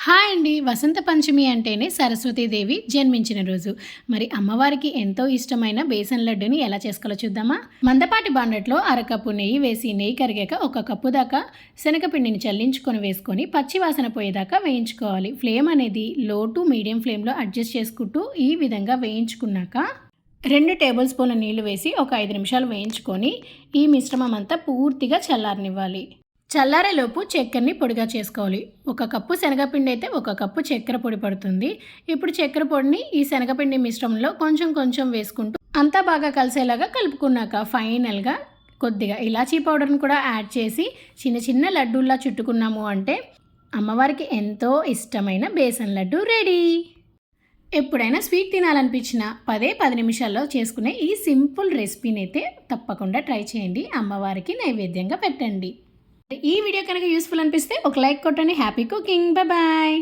Hi అండి. వసంత పంచమి అంటేనే సరస్వతీదేవి జన్మించిన రోజు. మరి అమ్మవారికి ఎంతో ఇష్టమైన బేసన్ లడ్డుని ఎలా చేసుకోవాలో చూద్దామా? మందపాటి బాండట్లో అరకప్పు నెయ్యి వేసి నెయ్యి కరిగాక ఒక కప్పు దాకా శనగపిండిని చల్లించుకొని వేసుకొని పచ్చి వాసన పోయేదాకా వేయించుకోవాలి. ఫ్లేమ్ అనేది లో టు మీడియం ఫ్లేమ్లో అడ్జస్ట్ చేసుకుంటూ ఈ విధంగా వేయించుకున్నాక 2 టేబుల్ స్పూన్ల నీళ్లు వేసి ఒక 5 నిమిషాలు వేయించుకొని ఈ మిశ్రమం అంతా పూర్తిగా చల్లారనివ్వాలి. చల్లారేలోపు చక్కెరని పొడిగా చేసుకోవాలి. ఒక కప్పు శనగపిండి అయితే ఒక కప్పు చక్కెర పొడి పడుతుంది. ఇప్పుడు చక్కెర పొడిని ఈ శనగపిండి మిశ్రమంలో కొంచెం కొంచెం వేసుకుంటూ అంతా బాగా కలిసేలాగా కలుపుకున్నాక ఫైనల్గా కొద్దిగా ఇలాచీ పౌడర్ని కూడా యాడ్ చేసి చిన్న చిన్న లడ్డూల్లా చుట్టుకున్నాము అంటే అమ్మవారికి ఎంతో ఇష్టమైన బేసన్ లడ్డు రెడీ. ఎప్పుడైనా స్వీట్ తినాలనిపించిన 10 నిమిషాల్లో చేసుకునే ఈ సింపుల్ రెసిపీని అయితే తప్పకుండా ట్రై చేయండి. అమ్మవారికి నైవేద్యంగా పెట్టండి. ఈ వీడియో కనుక యూస్ఫుల్ అనిపిస్తే ఒక లైక్ కొట్టండి. Happy cooking. బాయ్.